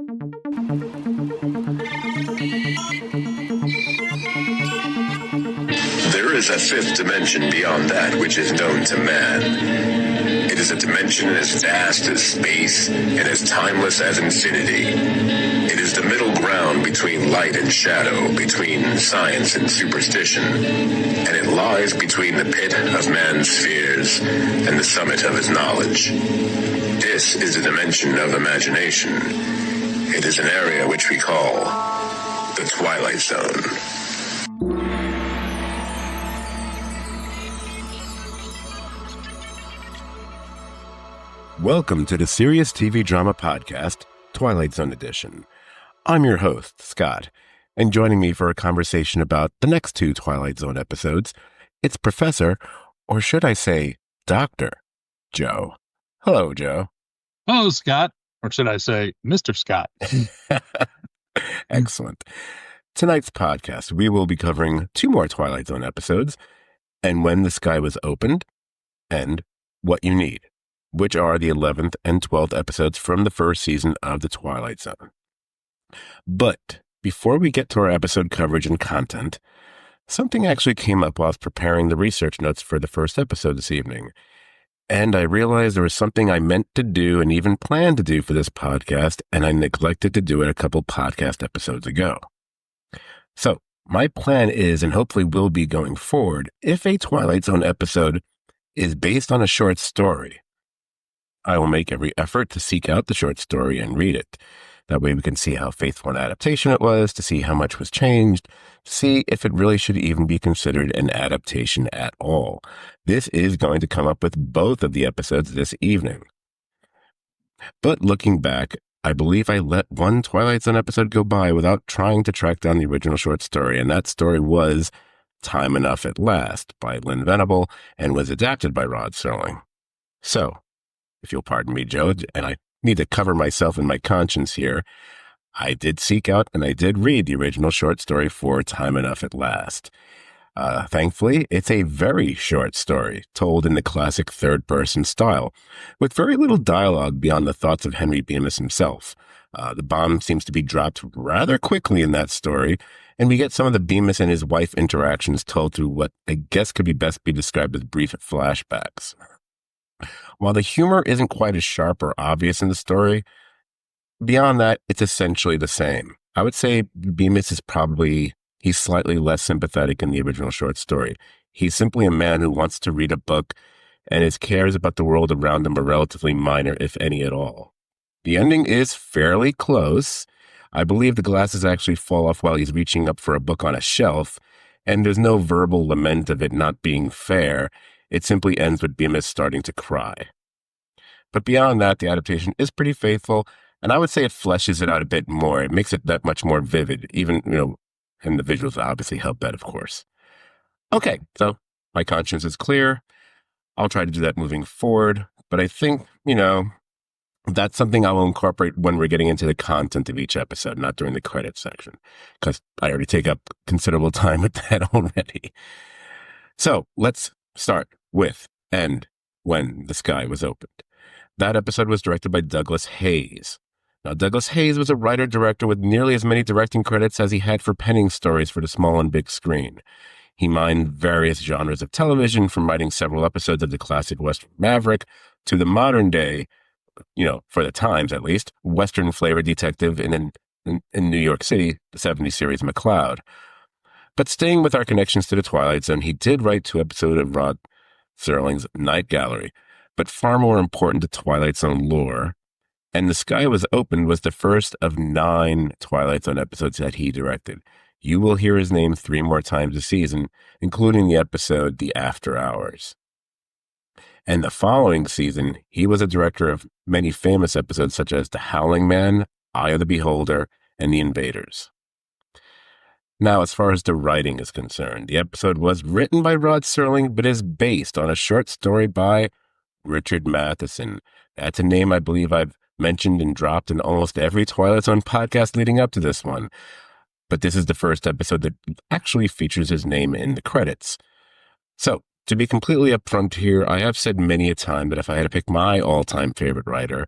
There is a fifth dimension beyond that which is known to man. It is a dimension as vast as space and as timeless as infinity. It is the middle ground between light and shadow, between science and superstition, and it lies between the pit of man's fears and the summit of his knowledge. This is a dimension of imagination. It is an area which we call the Twilight Zone. Welcome to the serious TV drama podcast, Twilight Zone Edition. I'm your host, Scott, and joining me for a conversation about the next two Twilight Zone episodes, it's Professor, or should I say, Dr. Joe. Hello, Joe. Hello, Scott, or should I say, Mr. Scott. Excellent. Tonight's podcast, we will be covering two more Twilight Zone episodes, And When the Sky Was Opened, and What You Need, which are the 11th and 12th episodes from the first season of The Twilight Zone. But before we get to our episode coverage and content, something actually came up while I was preparing the research notes for the first episode this evening. And I realized there was something I meant to do and even planned to do for this podcast, and I neglected to do it a couple podcast episodes ago. So my plan is, and hopefully will be going forward, if a Twilight Zone episode is based on a short story, I will make every effort to seek out the short story and read it. That way we can see how faithful an adaptation it was, to see how much was changed, to see if it really should even be considered an adaptation at all. This is going to come up with both of the episodes this evening. But looking back, I believe I let one Twilight Zone episode go by without trying to track down the original short story, and that story was Time Enough at Last by Lynn Venable and was adapted by Rod Serling. So, if you'll pardon me, Joe, and I need to cover myself and my conscience here, I did seek out and I did read the original short story for Time Enough at Last. Thankfully, it's a very short story, told in the classic third-person style, with very little dialogue beyond the thoughts of Henry Bemis himself. The bomb seems to be dropped rather quickly in that story, and we get some of the Bemis and his wife interactions told through what I guess could be best be described as brief flashbacks. While the humor isn't quite as sharp or obvious in the story, beyond that, it's essentially the same. I would say Bemis is he's slightly less sympathetic in the original short story. He's simply a man who wants to read a book, and his cares about the world around him are relatively minor, if any at all. The ending is fairly close. I believe the glasses actually fall off while he's reaching up for a book on a shelf, and there's no verbal lament of it not being fair. It simply ends with Bemis starting to cry. But beyond that, the adaptation is pretty faithful, and I would say it fleshes it out a bit more. It makes it that much more vivid, even, and the visuals obviously help that, of course. Okay, so my conscience is clear. I'll try to do that moving forward, but I think, that's something I will incorporate when we're getting into the content of each episode, not during the credits section, because I already take up considerable time with that already. So let's start with And When the Sky Was Opened. That episode was directed by Douglas Hayes. Now, Douglas Hayes was a writer-director with nearly as many directing credits as he had for penning stories for the small and big screen. He mined various genres of television, from writing several episodes of the classic Western Maverick to the modern day, for the times at least, Western flavor detective in New York City, the 70s series McCloud. But staying with our connections to the Twilight Zone, he did write 2 episodes of Rod Serling's Night Gallery, but far more important to Twilight Zone lore. And The Sky Was Opened was the first of 9 Twilight Zone episodes that he directed. You will hear his name 3 more times this season, including the episode The After Hours. And the following season, he was a director of many famous episodes such as The Howling Man, Eye of the Beholder, and The Invaders. Now, as far as the writing is concerned, the episode was written by Rod Serling, but is based on a short story by Richard Matheson. That's a name I believe I've mentioned and dropped in almost every Twilight Zone podcast leading up to this one. But this is the first episode that actually features his name in the credits. So, to be completely upfront here, I have said many a time that if I had to pick my all-time favorite writer,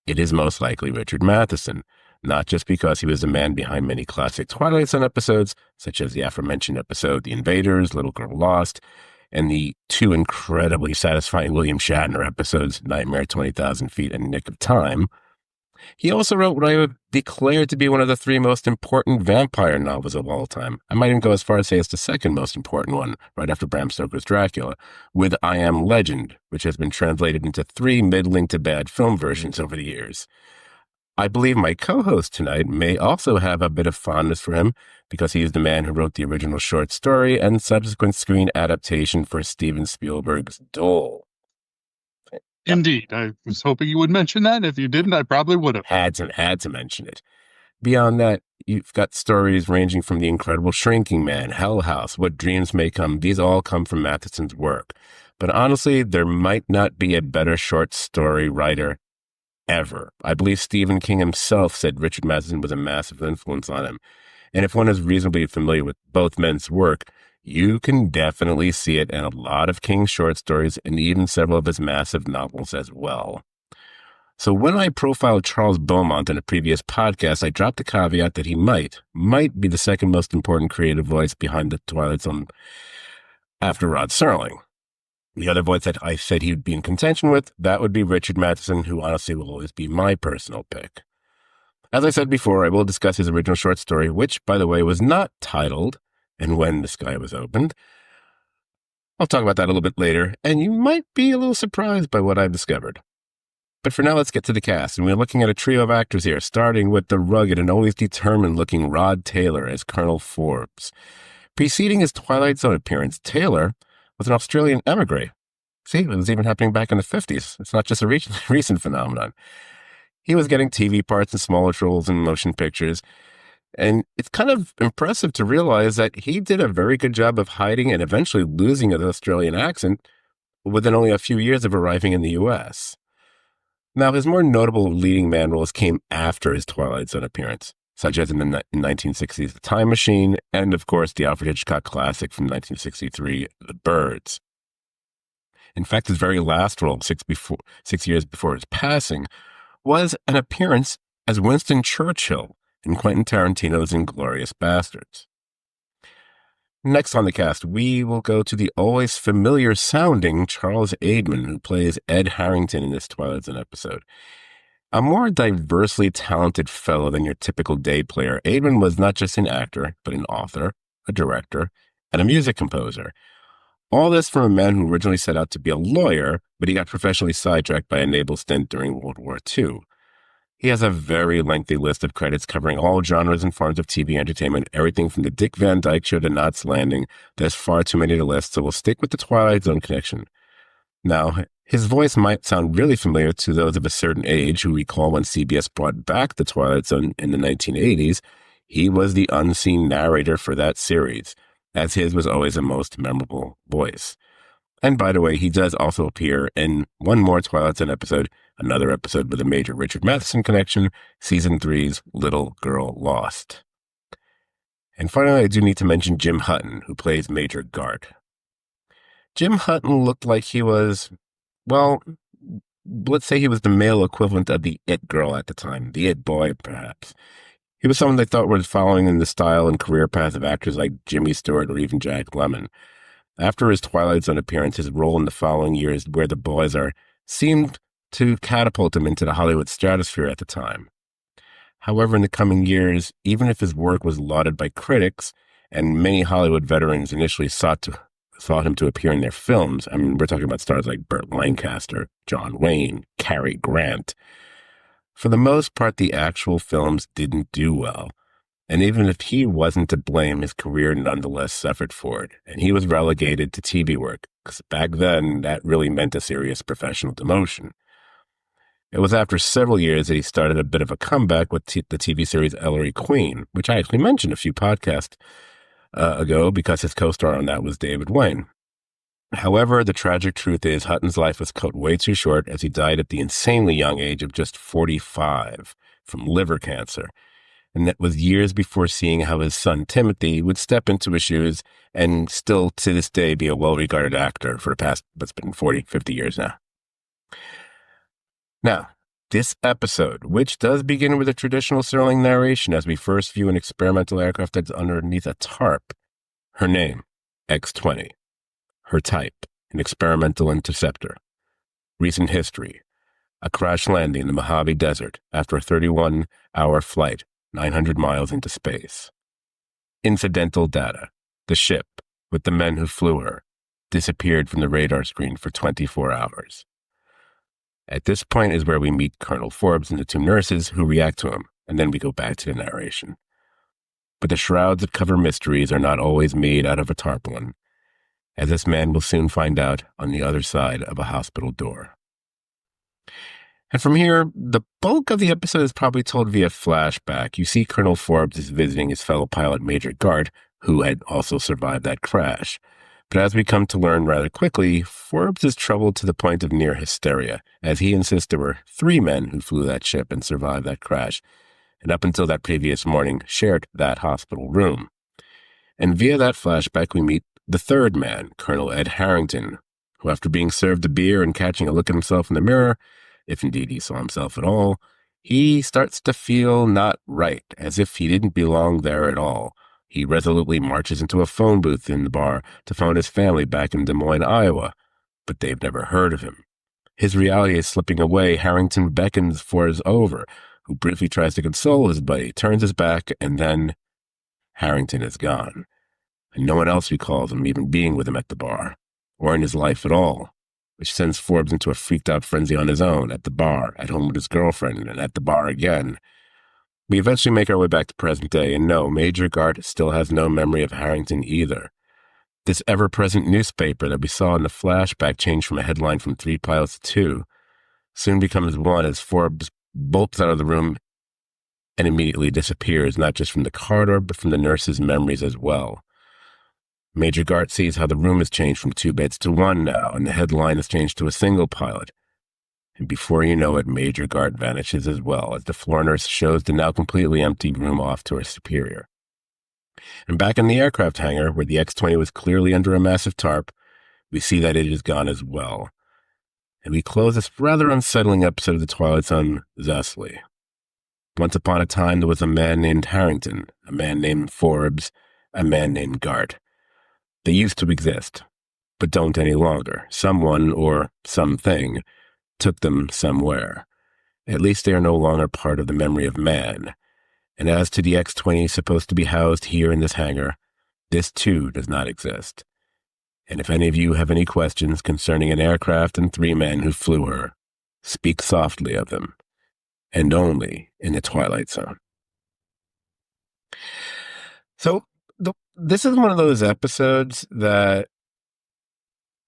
it is most likely Richard Matheson. not just because he was the man behind many classic Twilight Zone episodes, such as the aforementioned episode The Invaders, Little Girl Lost, and the two incredibly satisfying William Shatner episodes, Nightmare 20,000 Feet and Nick of Time. He also wrote what I would declare to be one of the three most important vampire novels of all time. I might even go as far as say it's the second most important one, right after Bram Stoker's Dracula, with I Am Legend, which has been translated into 3 middling to bad film versions over the years. I believe my co-host tonight may also have a bit of fondness for him because he is the man who wrote the original short story and subsequent screen adaptation for Steven Spielberg's Dole. Indeed. I was hoping you would mention that. If you didn't, I probably would have. Had to mention it. Beyond that, you've got stories ranging from The Incredible Shrinking Man, Hell House, What Dreams May Come. These all come from Matheson's work. But honestly, there might not be a better short story writer ever. I believe Stephen King himself said Richard Matheson was a massive influence on him. And if one is reasonably familiar with both men's work, you can definitely see it in a lot of King's short stories and even several of his massive novels as well. So when I profiled Charles Beaumont in a previous podcast, I dropped the caveat that he might be the second most important creative voice behind the Twilight Zone after Rod Serling. The other voice that I said he would be in contention with, that would be Richard Matheson, who honestly will always be my personal pick. As I said before, I will discuss his original short story, which, by the way, was not titled And When the Sky Was Opened. I'll talk about that a little bit later, and you might be a little surprised by what I've discovered. But for now, let's get to the cast, and we're looking at a trio of actors here, starting with the rugged and always determined-looking Rod Taylor as Colonel Forbes. Preceding his Twilight Zone appearance, Taylor was an Australian emigre. See, it was even happening back in the 50s. It's not just a recent phenomenon. He was getting TV parts in smaller roles in motion pictures, and it's kind of impressive to realize that he did a very good job of hiding and eventually losing his Australian accent within only a few years of arriving in the U.S. Now, his more notable leading man roles came after his Twilight Zone appearance, such as in the 1960s The Time Machine, and of course the Alfred Hitchcock classic from 1963, The Birds. In fact, his very last role, 6 years before his passing, was an appearance as Winston Churchill in Quentin Tarantino's Inglourious Basterds. Next on the cast, we will go to the always familiar-sounding Charles Aidman, who plays Ed Harrington in this Twilight Zone episode. A more diversely talented fellow than your typical day player, Aidman was not just an actor, but an author, a director, and a music composer. All this from a man who originally set out to be a lawyer, but he got professionally sidetracked by a naval stint during World War II. He has a very lengthy list of credits covering all genres and forms of TV entertainment, everything from the Dick Van Dyke Show to Knots Landing. There's far too many to list, so we'll stick with the Twilight Zone connection. Now, his voice might sound really familiar to those of a certain age who recall when CBS brought back the Twilight Zone in the 1980s. He was the unseen narrator for that series, as his was always a most memorable voice. And by the way, he does also appear in one more Twilight Zone episode, another episode with a major Richard Matheson connection, Season 3's Little Girl Lost. And finally, I do need to mention Jim Hutton, who plays Major Gart. Jim Hutton looked like he was, well, let's say he was the male equivalent of the It Girl at the time, the It Boy, perhaps. He was someone they thought was following in the style and career path of actors like Jimmy Stewart or even Jack Lemmon. After his Twilight Zone appearance, his role in the following years, Where the Boys Are, seemed to catapult him into the Hollywood stratosphere at the time. However, in the coming years, even if his work was lauded by critics, and many Hollywood veterans initially sought him to appear in their films, I mean, we're talking about stars like Burt Lancaster, John Wayne, Cary Grant. For the most part, the actual films didn't do well. And even if he wasn't to blame, his career nonetheless suffered for it, and he was relegated to TV work, because back then, that really meant a serious professional demotion. It was after several years that he started a bit of a comeback with the TV series Ellery Queen, which I actually mentioned a few podcasts ago because his co-star on that was David Wayne. However, the tragic truth is Hutton's life was cut way too short as he died at the insanely young age of just 45 from liver cancer. And that was years before seeing how his son Timothy would step into his shoes and still to this day be a well-regarded actor for the past, what's been 40, 50 years now. Now, This episode, which does begin with a traditional Serling narration as we first view an experimental aircraft that's underneath a tarp. Her name, X-20. Her type, an experimental interceptor. Recent history, a crash landing in the Mojave Desert after a 31-hour flight 900 miles into space. Incidental data, the ship, with the men who flew her, disappeared from the radar screen for 24 hours. At this point is where we meet Colonel Forbes and the two nurses who react to him, and then we go back to the narration. But the shrouds that cover mysteries are not always made out of a tarpaulin, as this man will soon find out on the other side of a hospital door. And from here, the bulk of the episode is probably told via flashback. You see Colonel Forbes is visiting his fellow pilot, Major Gart, who had also survived that crash. But as we come to learn rather quickly, Forbes is troubled to the point of near hysteria, as he insists there were 3 men who flew that ship and survived that crash, and up until that previous morning shared that hospital room. And via that flashback, we meet the 3rd man, Colonel Ed Harrington, who after being served a beer and catching a look at himself in the mirror, if indeed he saw himself at all, he starts to feel not right, as if he didn't belong there at all. He resolutely marches into a phone booth in the bar to phone his family back in Des Moines, Iowa, but they've never heard of him. His reality is slipping away. Harrington beckons for his over, who briefly tries to console his buddy, turns his back, and then Harrington is gone. And no one else recalls him even being with him at the bar, or in his life at all, which sends Forbes into a freaked-out frenzy on his own, at the bar, at home with his girlfriend, and at the bar again. We eventually make our way back to present day, and no, Major Gart still has no memory of Harrington either. This ever-present newspaper that we saw in the flashback changed from a headline from 3 pilots to 2, soon becomes 1 as Forbes bolts out of the room and immediately disappears, not just from the corridor, but from the nurse's memories as well. Major Gart sees how the room has changed from 2 beds to 1 now, and the headline has changed to a single pilot. And before you know it, Major Gart vanishes as well, as the floor nurse shows the now completely empty room off to her superior. And back in the aircraft hangar, where the X-20 was clearly under a massive tarp, we see that it is gone as well. And we close this rather unsettling episode of The Twilight Zone thusly. Once upon a time, there was a man named Harrington, a man named Forbes, a man named Gart. They used to exist, but don't any longer. Someone, or something, took them somewhere. At least they are no longer part of the memory of man. And as to the X-20 supposed to be housed here in this hangar, this too does not exist. And if any of you have any questions concerning an aircraft and 3 men who flew her, speak softly of them, and only in the Twilight Zone. So, this is one of those episodes that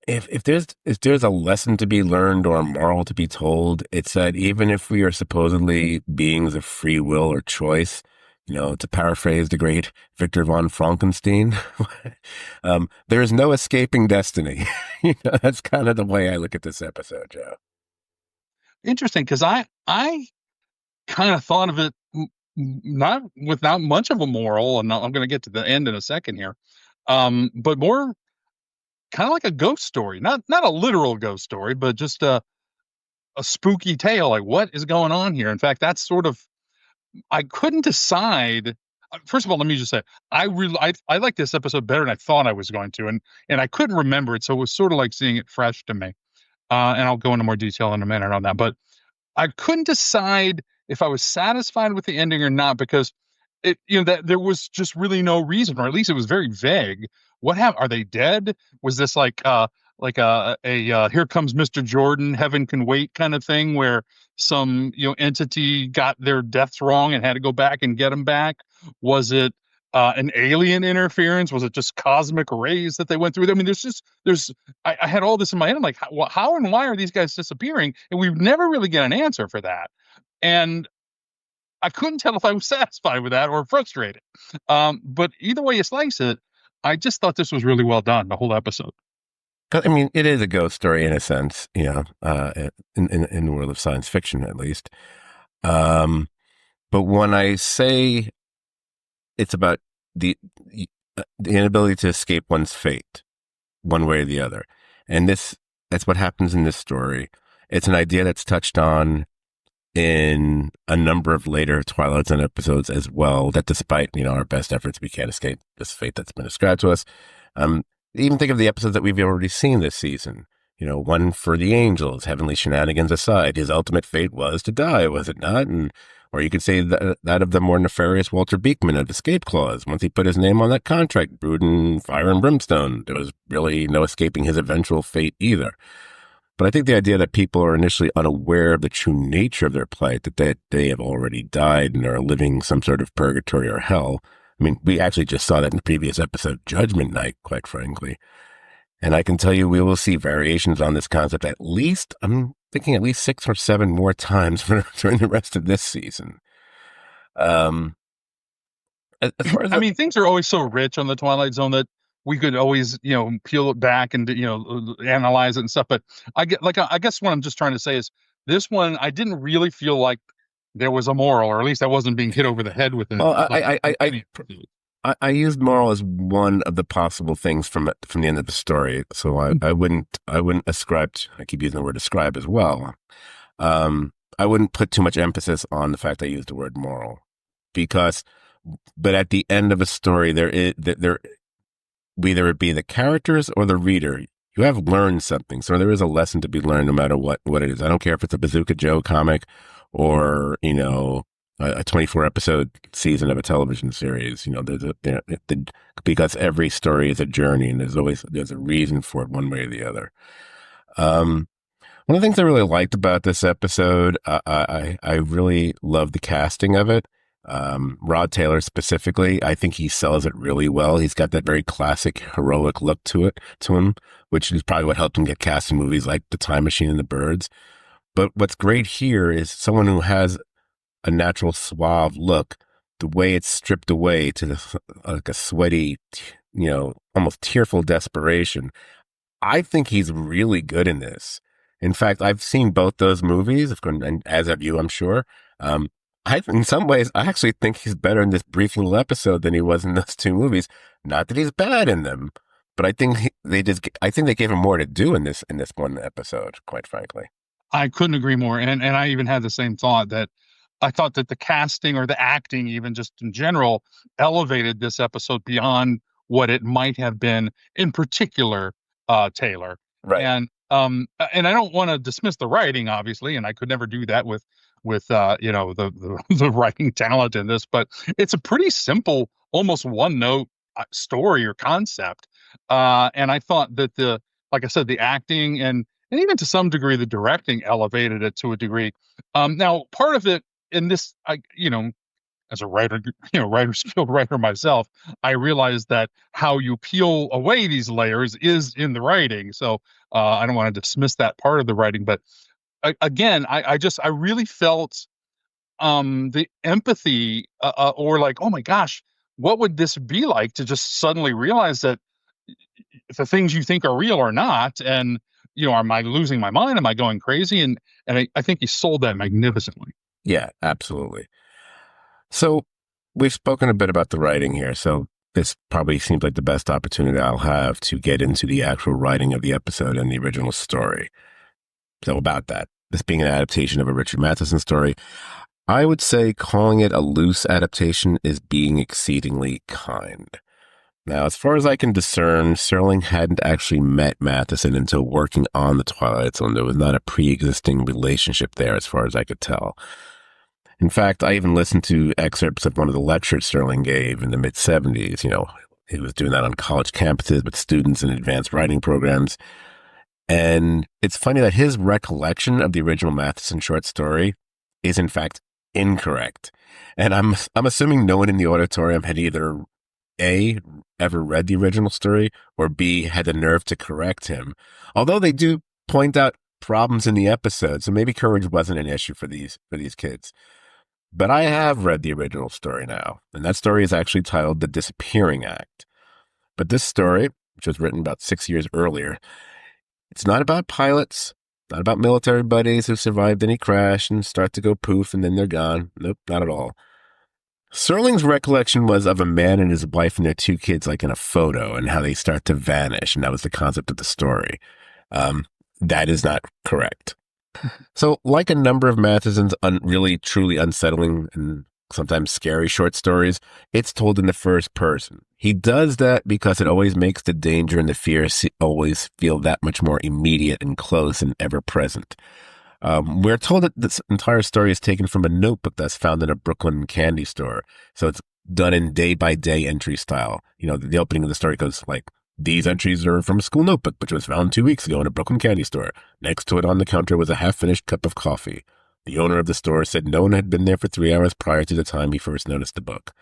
if there's a lesson to be learned or a moral to be told, it's that even if we are supposedly beings of free will or choice, to paraphrase the great Victor von Frankenstein, there is no escaping destiny. That's kind of the way I look at this episode, Joe. Interesting, because I kind of thought of it not without much of a moral, and I'm going to get to the end in a second here, but more kind of like a ghost story, not a literal ghost story, but just a spooky tale. Like, what is going on here? In fact, that's sort of, I couldn't decide. First of all, let me just say, I like this episode better than I thought I was going to, and I couldn't remember it, so it was sort of like seeing it fresh to me. And I'll go into more detail in a minute on that, but I couldn't decide if I was satisfied with the ending or not, because that there was just really no reason, or at least it was very vague. What happened? Are they dead? Was this like a Here Comes Mr. Jordan, Heaven Can Wait kind of thing, where some entity got their deaths wrong and had to go back and get them back? Was it an alien interference? Was it just cosmic rays that they went through? I mean, I had all this in my head. I'm like, how and why are these guys disappearing? And we never really get an answer for that. And I couldn't tell if I was satisfied with that or frustrated. But either way you slice it, I just thought this was really well done, the whole episode. I mean, it is a ghost story in a sense, in the world of science fiction, at least. But when I say it's about the inability to escape one's fate, one way or the other, and that's what happens in this story. It's an idea that's touched on in a number of later Twilight Zone episodes as well, that despite, our best efforts, we can't escape this fate that's been ascribed to us. Even think of the episodes that we've already seen this season. One for the angels, heavenly shenanigans aside, his ultimate fate was to die, was it not? Or you could say that of the more nefarious Walter Beekman of Escape Clause. Once he put his name on that contract, brewed in fire and brimstone, there was really no escaping his eventual fate either. But I think the idea that people are initially unaware of the true nature of their plight, that they have already died and are living some sort of purgatory or hell. I mean, we actually just saw that in the previous episode, Judgment Night, quite frankly. And I can tell you we will see variations on this concept I'm thinking at least 6 or 7 more times during the rest of this season. As far as things are always so rich on the Twilight Zone that we could always, peel it back and, analyze it and stuff. But I guess what I'm just trying to say is this one, I didn't really feel like there was a moral, or at least I wasn't being hit over the head with it. Well, I used moral as one of the possible things from the end of the story. So I wouldn't ascribe to, I keep using the word ascribe as well. I wouldn't put too much emphasis on the fact I used the word moral, but at the end of a story, whether it be the characters or the reader, you have learned something. So there is a lesson to be learned no matter what it is. I don't care if it's a Bazooka Joe comic or, a 24 episode season of a television series. Because every story is a journey and there's a reason for it one way or the other. One of the things I really liked about this episode, I really love the casting of it. Rod Taylor specifically, I think he sells it really well. He's got that very classic heroic look to him, which is probably what helped him get cast in movies like The Time Machine and The Birds. But what's great here is someone who has a natural suave look, the way it's stripped away to like a sweaty, almost tearful desperation. I think he's really good in this. In fact, I've seen both those movies, and as have you, I'm sure. In some ways, I actually think he's better in this brief little episode than he was in those 2 movies. Not that he's bad in them, but I think they gave him more to do in this one episode, quite frankly. I couldn't agree more. And I even had the same thought that I thought that the casting or the acting, even just in general, elevated this episode beyond what it might have been, in particular, Taylor. Right. And I don't want to dismiss the writing, obviously, and I could never do that with the writing talent in this, but it's a pretty simple, almost one note story or concept. And I thought that like I said, the acting and even to some degree, the directing elevated it to a degree. Now part of it in this, as a writer, skilled writer myself, I realized that how you peel away these layers is in the writing. So I don't want to dismiss that part of the writing, but again, I really felt the empathy or like, oh my gosh, what would this be like to just suddenly realize that the things you think are real are not, and am I losing my mind? Am I going crazy? And I think he sold that magnificently. Yeah, absolutely. So we've spoken a bit about the writing here. So this probably seems like the best opportunity I'll have to get into the actual writing of the episode and the original story. So about that, this being an adaptation of a Richard Matheson story, I would say calling it a loose adaptation is being exceedingly kind. Now, as far as I can discern, Serling hadn't actually met Matheson until working on the Twilight Zone. There was not a pre-existing relationship there as far as I could tell. In fact, I even listened to excerpts of one of the lectures Serling gave in the mid-'70s. He was doing that on college campuses with students in advanced writing programs. And it's funny that his recollection of the original Matheson short story is, in fact, incorrect. And I'm assuming no one in the auditorium had either A, ever read the original story, or B, had the nerve to correct him. Although they do point out problems in the episode, so maybe courage wasn't an issue for these kids. But I have read the original story now, and that story is actually titled The Disappearing Act. But this story, which was written about 6 years earlier, it's not about pilots, not about military buddies who survived any crash and start to go poof and then they're gone. Nope, not at all. Serling's recollection was of a man and his wife and their 2 kids like in a photo and how they start to vanish, and that was the concept of the story. That is not correct. So, like a number of Matheson's really truly unsettling and sometimes scary short stories, it's told in the first person. He does that because it always makes the danger and the fear always feel that much more immediate and close and ever present. We're told that this entire story is taken from a notebook that's found in a Brooklyn candy store. So it's done in day-by-day entry style. You know, the opening of the story goes like, these entries are from a school notebook, which was found 2 weeks ago in a Brooklyn candy store. Next to it on the counter was a half-finished cup of coffee. The owner of the store said no one had been there for 3 hours prior to the time he first noticed the book.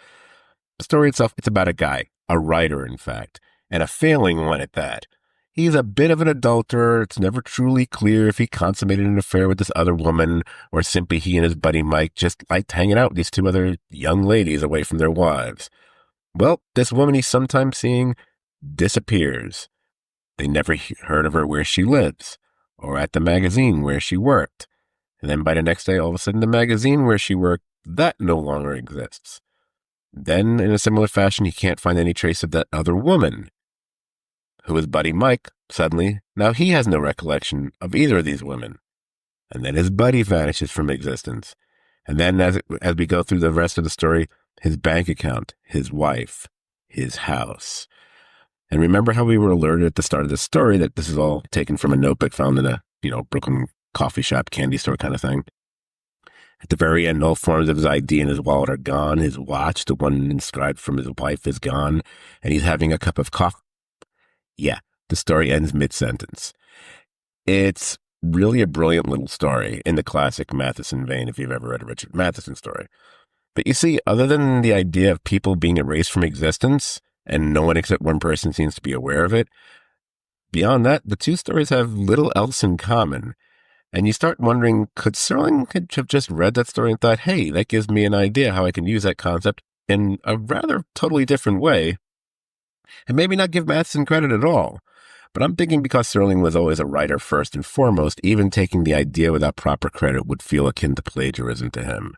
The story itself, it's about a guy, a writer, in fact, and a failing one at that. He's a bit of an adulterer. It's never truly clear if he consummated an affair with this other woman or simply he and his buddy Mike just liked hanging out with these two other young ladies away from their wives. Well, this woman he's sometimes seeing disappears. They never heard of her where she lives or at the magazine where she worked. And then by the next day, all of a sudden, the magazine where she worked, that no longer exists. Then, in a similar fashion, he can't find any trace of that other woman, who is buddy Mike. Suddenly, now he has no recollection of either of these women. And then his buddy vanishes from existence. And then as we go through the rest of the story, his bank account, his wife, his house. And remember how we were alerted at the start of the story that this is all taken from a notebook found in a, Brooklyn coffee shop, candy store kind of thing. At the very end, all forms of his ID and his wallet are gone. His watch, the one inscribed from his wife, is gone. And he's having a cup of coffee. Yeah, the story ends mid-sentence. It's really a brilliant little story in the classic Matheson vein, if you've ever read a Richard Matheson story. But you see, other than the idea of people being erased from existence, and no one except one person seems to be aware of it, beyond that, the two stories have little else in common. And you start wondering, could Serling have just read that story and thought, hey, that gives me an idea how I can use that concept in a rather totally different way, and maybe not give Matheson credit at all? But I'm thinking because Serling was always a writer first and foremost, even taking the idea without proper credit would feel akin to plagiarism to him.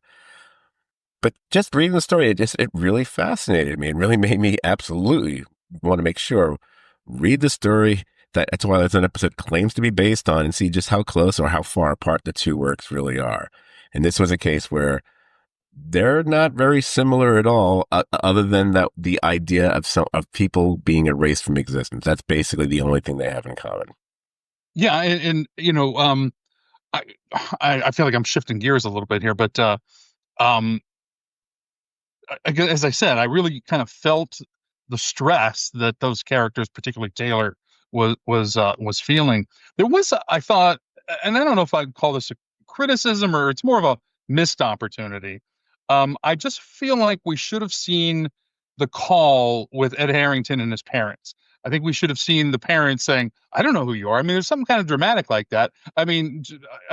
But just reading the story, it really fascinated me and really made me absolutely want to make sure, read the story that A Twilight Zone episode claims to be based on and see just how close or how far apart the two works really are. And this was a case where they're not very similar at all, other than that the idea of people being erased from existence. That's basically the only thing they have in common. Yeah, and I feel like I'm shifting gears a little bit here, but as I said, I really kind of felt the stress that those characters, particularly Taylor, was feeling. There was, I thought, and I don't know if I'd call this a criticism or it's more of a missed opportunity. I just feel like we should have seen the call with Ed Harrington and his parents. I think we should have seen the parents saying, "I don't know who you are." I mean, there's something kind of dramatic like that. I mean,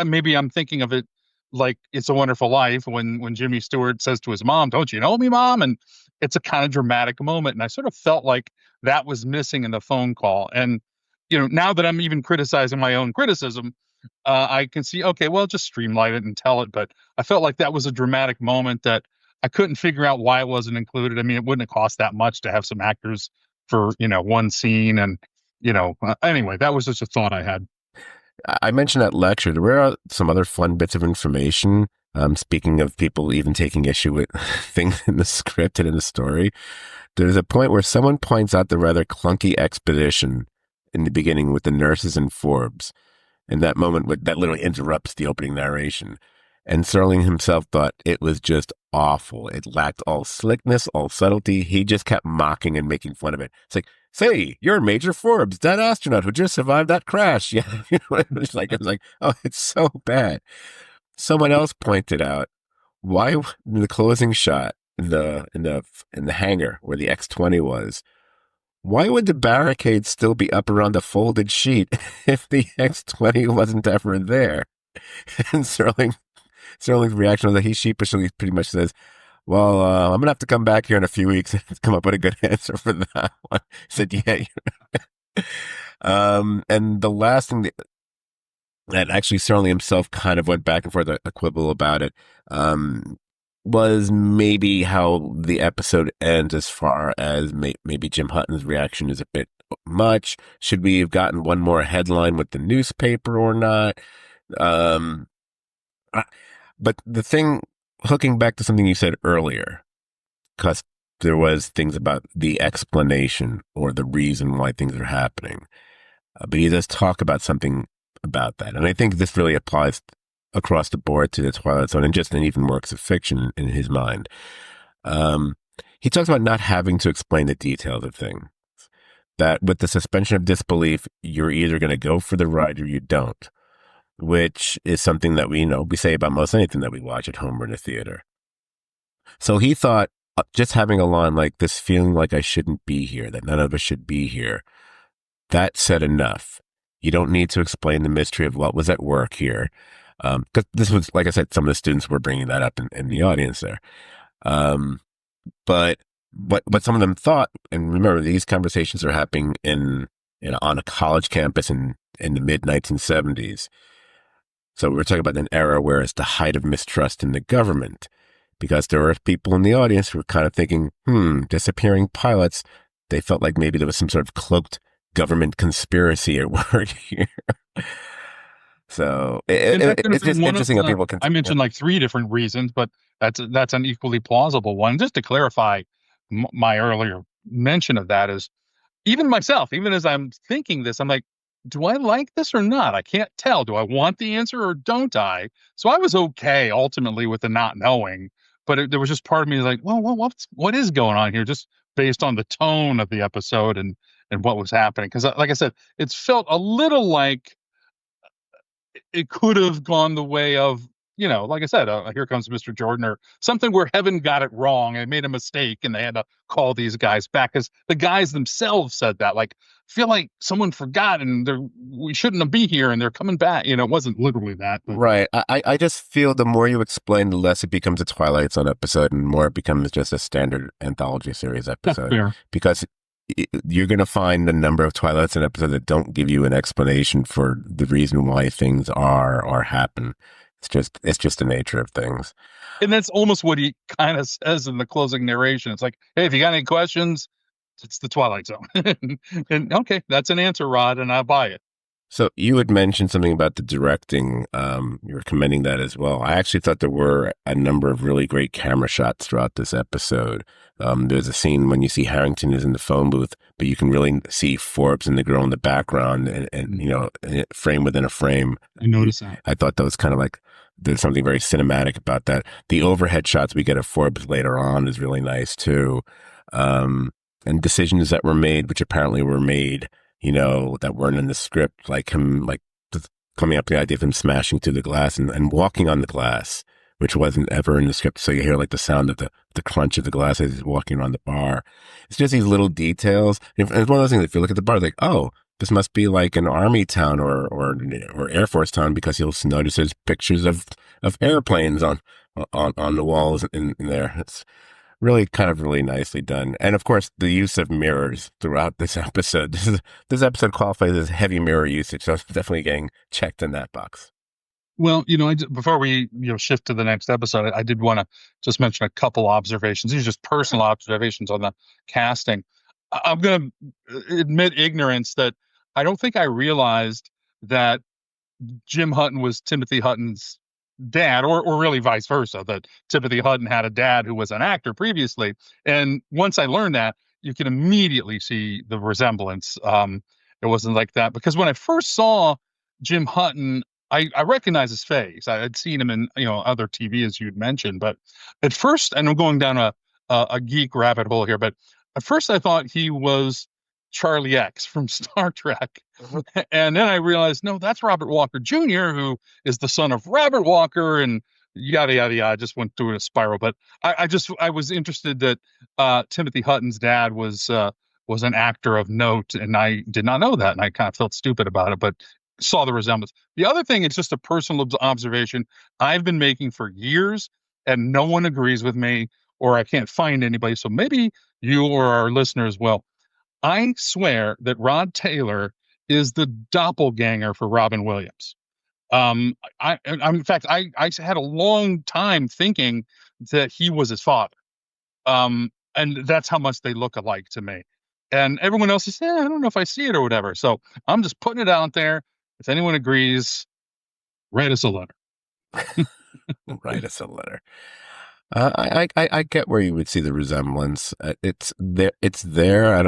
maybe I'm thinking of it like It's a Wonderful Life when Jimmy Stewart says to his mom, "Don't you know me, Mom?" And it's a kind of dramatic moment. And I sort of felt like that was missing in the phone call. And, now that I'm even criticizing my own criticism, I can see, okay, well, just streamline it and tell it. But I felt like that was a dramatic moment that I couldn't figure out why it wasn't included. I mean, it wouldn't have cost that much to have some actors for, one scene. And, anyway, that was just a thought I had. I mentioned that lecture. There were some other fun bits of information. Speaking of people even taking issue with things in the script and in the story, there's a point where someone points out the rather clunky expedition in the beginning with the nurses and Forbes. And that moment that literally interrupts the opening narration. And Serling himself thought it was just awful. It lacked all slickness, all subtlety. He just kept mocking and making fun of it. It's like, say, you're Major Forbes, that astronaut who just survived that crash. Yeah, it was like, oh, it's so bad. Someone else pointed out why in the closing shot in the hangar where the X-20 was, why would the barricade still be up around the folded sheet if the X-20 wasn't ever there? And Serling's reaction was that he sheepishly pretty much says, well, I'm going to have to come back here in a few weeks and come up with a good answer for that one. He said, yeah. And the last thing that actually Serling himself kind of went back and forth a quibble about it, was maybe how the episode ends, as far as maybe Jim Hutton's reaction is a bit much. Should we have gotten one more headline with the newspaper or not? Um, I- but the thing, hooking back to something you said earlier, because there was things about the explanation or the reason why things are happening. But he does talk about something about that. And I think this really applies across the board to the Twilight Zone and just in even works of fiction in his mind. Um, he talks about not having to explain the details of things. That with the suspension of disbelief, you're either going to go for the ride or you don't, which is something that we say about most anything that we watch at home or in a theater. So he thought just having a line like this feeling like I shouldn't be here, that none of us should be here, that said enough. You don't need to explain the mystery of what was at work here. Because this was, like I said, some of the students were bringing that up in the audience there. But what some of them thought, and remember, these conversations are happening on a college campus in the mid 1970s. So we're talking about an era where it's the height of mistrust in the government, because there were people in the audience who were kind of thinking, disappearing pilots. They felt like maybe there was some sort of cloaked government conspiracy at work here. So it's just interesting how people can. I mentioned like 3 different reasons, but that's an equally plausible one. Just to clarify, my earlier mention of that is, even myself, even as I'm thinking this, I'm like, do I like this or not? I can't tell. Do I want the answer or don't I? So I was okay ultimately with the not knowing, but there was just part of me like, well, what is going on here? Just based on the tone of the episode and what was happening. Because like I said, it's felt a little like it could have gone the way of, like I said, Here Comes Mr. Jordan, or something where Heaven got it wrong and made a mistake and they had to call these guys back, because the guys themselves said that, like, feel like someone forgot and we shouldn't be here and they're coming back. It wasn't literally that. But. Right. I just feel the more you explain, the less it becomes a Twilight Zone episode and more it becomes just a standard anthology series episode. That's fair. Because you're going to find a number of Twilight Zone episodes that don't give you an explanation for the reason why things are or happen. It's just the nature of things. And that's almost what he kind of says in the closing narration. It's like, hey, if you got any questions, it's the Twilight Zone. and okay, that's an answer, Rod, and I'll buy it. So you had mentioned something about the directing. You were commending that as well. I actually thought there were a number of really great camera shots throughout this episode. There's a scene when you see Harrington is in the phone booth, but you can really see Forbes and the girl in the background and frame within a frame. I noticed that. I thought that was kind of like, there's something very cinematic about that. The overhead shots we get of Forbes later on is really nice too. And decisions that were made, which apparently were made, that weren't in the script, like him, like coming up with the idea of him smashing through the glass and walking on the glass, which wasn't ever in the script. So you hear like the sound of the crunch of the glass as he's walking around the bar. It's just these little details. And it's one of those things, if you look at the bar, like, oh, this must be like an army town or Air Force town, because you'll notice there's pictures of airplanes on the walls in there. It's really kind of really nicely done. And of course, the use of mirrors throughout this episode. This episode qualifies as heavy mirror usage, so it's definitely getting checked in that box. Well, before we shift to the next episode, I did want to just mention a couple observations. These are just personal observations on the casting. I'm going to admit ignorance that I don't think I realized that Jim Hutton was Timothy Hutton's dad, or really vice versa, that Timothy Hutton had a dad who was an actor previously. And once I learned that, you can immediately see the resemblance. It wasn't like that, because when I first saw Jim Hutton, I recognized his face. I had seen him in other TV, as you'd mentioned, but at first, and I'm going down a geek rabbit hole here, but at first I thought he was Charlie X from Star Trek. And then I realized, no, that's Robert Walker Jr., who is the son of Robert Walker, and yada, yada, yada. I just went through a spiral. But I was interested that Timothy Hutton's dad was an actor of note, and I did not know that, and I kind of felt stupid about it, but saw the resemblance. The other thing is just a personal observation I've been making for years, and no one agrees with me, or I can't find anybody. So maybe you or our listeners will. I swear that Rod Taylor is the doppelganger for Robin Williams. In fact, I had a long time thinking that he was his father. And that's how much they look alike to me. And everyone else is, I don't know if I see it or whatever. So I'm just putting it out there. If anyone agrees, Write us a letter. Write us a letter. I get where you would see the resemblance. It's there. It's there. I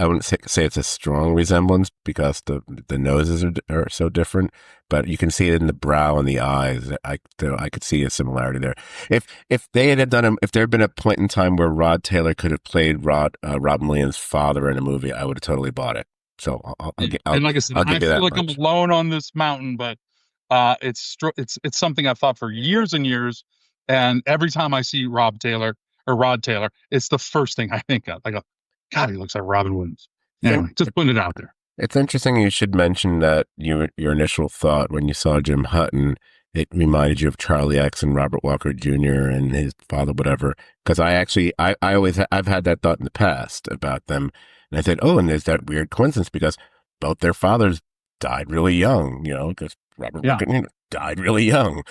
wouldn't say it's a strong resemblance because the noses are so different, but you can see it in the brow and the eyes. I could see a similarity there. If they had done if there had been a point in time where Rod Taylor could have played Robin Williams' father in a movie, I would have totally bought it. So And like I said, I'll give I you feel that like much. I'm alone on this mountain, but it's something I've thought for years and years. And every time I see Rod Taylor, it's the first thing I think of. I go, God, he looks like Robin Williams. Anyway, just putting it out there. It's interesting you should mention that your initial thought when you saw Jim Hutton, it reminded you of Charlie X and Robert Walker Jr. and his father, whatever. Because I always, I've had that thought in the past about them. And I said, oh, and there's that weird coincidence because both their fathers died really young, because Robert Walker Jr. died really young.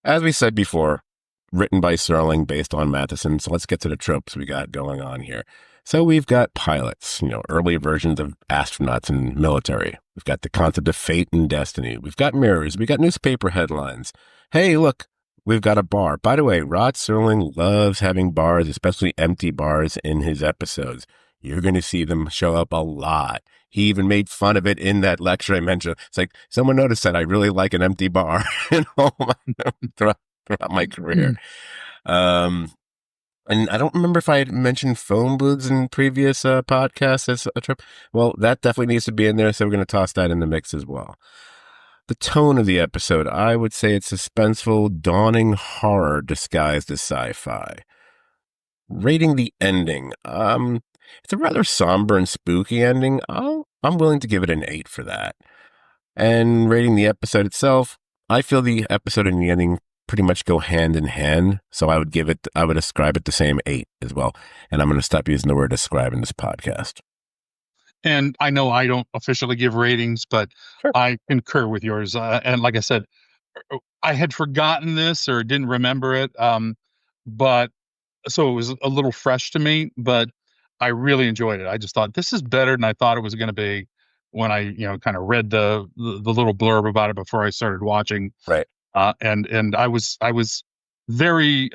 As we said before, written by Serling, based on Matheson. So let's get to the tropes we got going on here. So we've got pilots, early versions of astronauts and military. We've got the concept of fate and destiny. We've got mirrors. We've got newspaper headlines. Hey, look, we've got a bar. By the way, Rod Serling loves having bars, especially empty bars in his episodes. You're going to see them show up a lot. He even made fun of it in that lecture I mentioned. It's like, someone noticed that I really like an empty bar throughout my career. And I don't remember if I had mentioned phone booths in previous podcasts as a trip. Well, that definitely needs to be in there, so we're going to toss that in the mix as well. The tone of the episode, I would say it's suspenseful, dawning horror disguised as sci-fi. Rating the ending, it's a rather somber and spooky ending. I'm willing to give it an 8 for that. And rating the episode itself, I feel the episode and the ending pretty much go hand in hand. So I would ascribe it the same 8 as well. And I'm going to stop using the word ascribe in this podcast. And I know I don't officially give ratings, but Sure. I concur with yours. And like I said, I had forgotten this or didn't remember it. But so it was a little fresh to me, but I really enjoyed it. I just thought this is better than I thought it was going to be when I, kind of read the little blurb about it before I started watching. Right. And I was very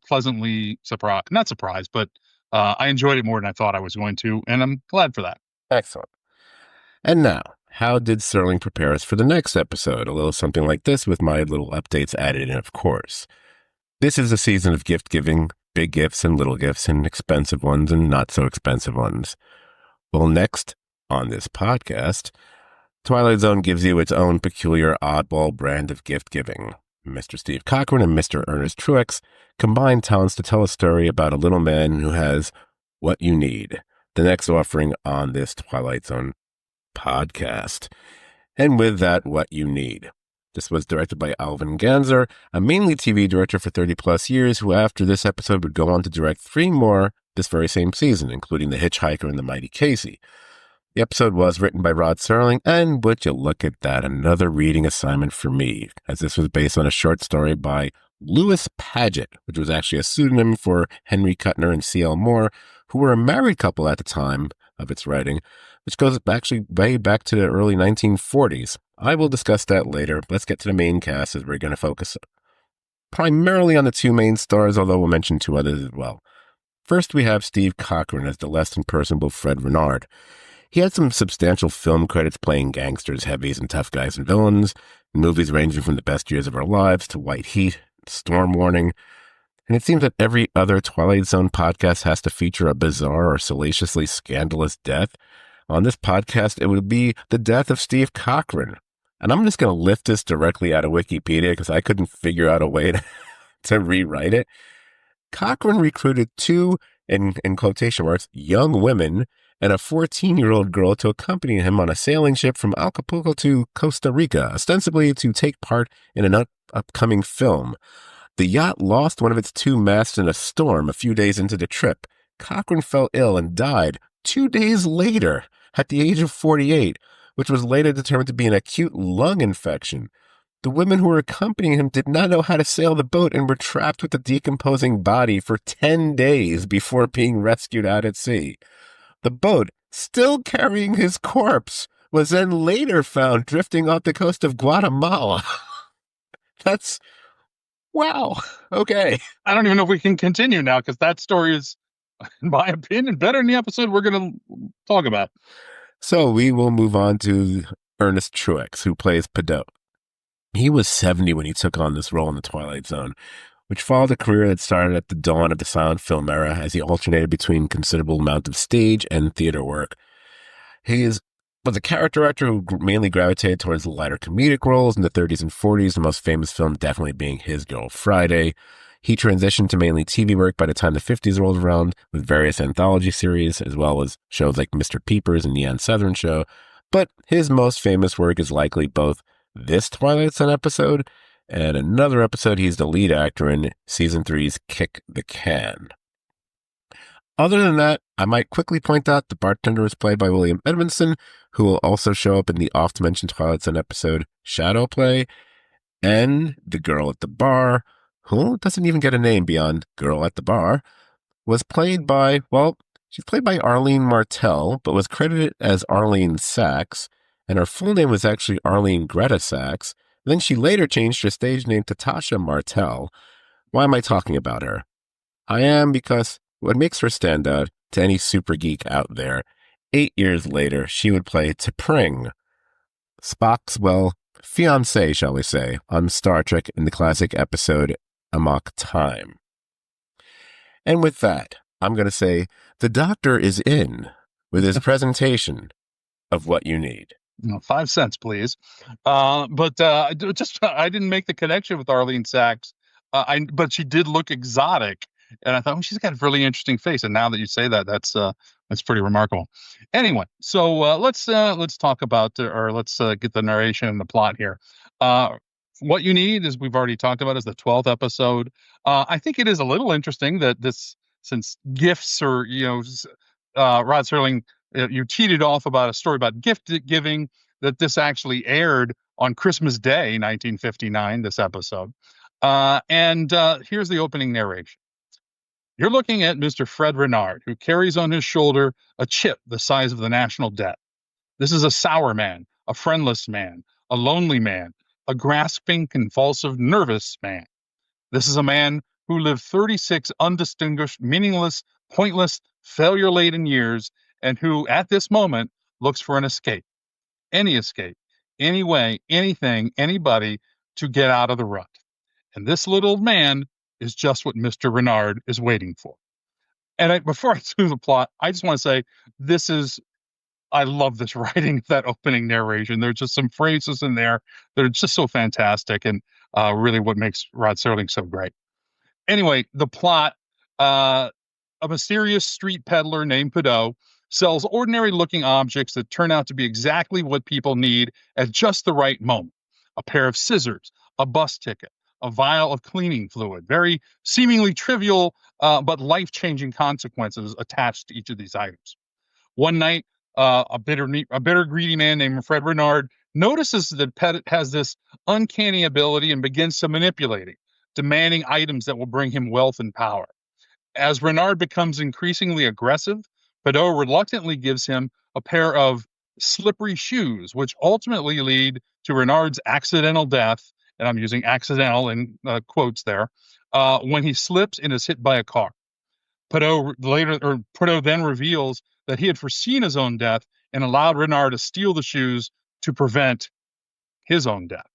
pleasantly surprised, not surprised, but I enjoyed it more than I thought I was going to, and I'm glad for that. Excellent. And now, how did Serling prepare us for the next episode? A little something like this with my little updates added in, of course. This is a season of gift giving, big gifts and little gifts, and expensive ones and not so expensive ones. Well, next on this podcast, Twilight Zone gives you its own peculiar oddball brand of gift giving. Mr. Steve Cochran and Mr. Ernest Truex combine talents to tell a story about a little man who has what you need. The next offering on this Twilight Zone podcast. And with that, what you need. This was directed by Alvin Ganzer, a mainly TV director for 30 plus years, who after this episode would go on to direct 3 more this very same season, including The Hitchhiker and The Mighty Casey. The episode was written by Rod Serling, and would you look at that, another reading assignment for me, as this was based on a short story by Louis Paget, which was actually a pseudonym for Henry Kuttner and C.L. Moore, who were a married couple at the time of its writing, which goes actually way back to the early 1940s. I will discuss that later. Let's get to the main cast, as we're going to focus primarily on the 2 main stars, although we'll mention 2 others as well. First, we have Steve Cochran as the less than personable Fred Renard. He had some substantial film credits playing gangsters, heavies, and tough guys and villains, in movies ranging from The Best Years of Our Lives to White Heat, Storm Warning. And it seems that every other Twilight Zone podcast has to feature a bizarre or salaciously scandalous death. On this podcast, it would be the death of Steve Cochran. And I'm just going to lift this directly out of Wikipedia because I couldn't figure out a way to rewrite it. Cochran recruited 2, in quotation marks, young women and a 14-year-old girl to accompany him on a sailing ship from Acapulco to Costa Rica, ostensibly to take part in an upcoming film. The yacht lost one of its 2 masts in a storm a few days into the trip. Cochran fell ill and died 2 days later at the age of 48, which was later determined to be an acute lung infection. The women who were accompanying him did not know how to sail the boat and were trapped with the decomposing body for 10 days before being rescued out at sea. The boat, still carrying his corpse, was then later found drifting off the coast of Guatemala. That's wow. Okay. I don't even know if we can continue now because that story is, in my opinion, better than the episode we're going to talk about. So we will move on to Ernest Truex, who plays Pedot. He was 70 when he took on this role in The Twilight Zone, which followed a career that started at the dawn of the silent film era as he alternated between considerable amount of stage and theater work. He was a character actor who mainly gravitated towards the lighter comedic roles in the 30s and 40s, the most famous film definitely being His Girl Friday. He transitioned to mainly TV work by the time the 50s rolled around with various anthology series, as well as shows like Mr. Peepers and the Ann Southern Show. But his most famous work is likely both this Twilight Zone episode and another episode he's the lead actor in Season 3's Kick the Can. Other than that, I might quickly point out the bartender was played by William Edmondson, who will also show up in the oft-mentioned Twilight Zone episode Shadow Play, and the girl at the bar, who doesn't even get a name beyond Girl at the Bar, was played by, well, she's played by Arlene Martell, but was credited as Arlene Sachs, and her full name was actually Arlene Greta Sachs. Then she later changed her stage name to Tasha Martell. Why am I talking about her? I am because what makes her stand out to any super geek out there, 8 years later, she would play T'Pring, Spock's, well, fiancé, shall we say, on Star Trek in the classic episode Amok Time. And with that, I'm going to say the doctor is in with his presentation of what you need. 5 cents, please. But I didn't make the connection with Arlene Sachs. But she did look exotic, and I thought, oh, she's got a really interesting face. And now that you say that, that's pretty remarkable. Anyway, so let's talk about, or let's get the narration and the plot here. What you need, as we've already talked about, is the 12th episode. I think it is a little interesting that this, since gifts or Rod Serling, you cheated off about a story about gift giving, that this actually aired on Christmas Day, 1959, this episode. And here's the opening narration. You're looking at Mr. Fred Renard, who carries on his shoulder a chip the size of the national debt. This is a sour man, a friendless man, a lonely man, a grasping, convulsive, nervous man. This is a man who lived 36 undistinguished, meaningless, pointless, failure-laden years, and who, at this moment, looks for an escape. Any escape, any way, anything, anybody to get out of the rut. And this little man is just what Mr. Renard is waiting for. And before I do the plot, I just want to say, I love this writing, that opening narration. There's just some phrases in there that are just so fantastic, and really what makes Rod Serling so great. Anyway, the plot, a mysterious street peddler named Pedot sells ordinary-looking objects that turn out to be exactly what people need at just the right moment. A pair of scissors, a bus ticket, a vial of cleaning fluid. Very seemingly trivial, but life-changing consequences attached to each of these items. One night, a bitter, greedy man named Fred Renard notices that Pettit has this uncanny ability and begins to manipulate it, demanding items that will bring him wealth and power. As Renard becomes increasingly aggressive, Pedot reluctantly gives him a pair of slippery shoes, which ultimately lead to Renard's accidental death, and I'm using accidental in quotes there, when he slips and is hit by a car. Pedot then reveals that he had foreseen his own death and allowed Renard to steal the shoes to prevent his own death.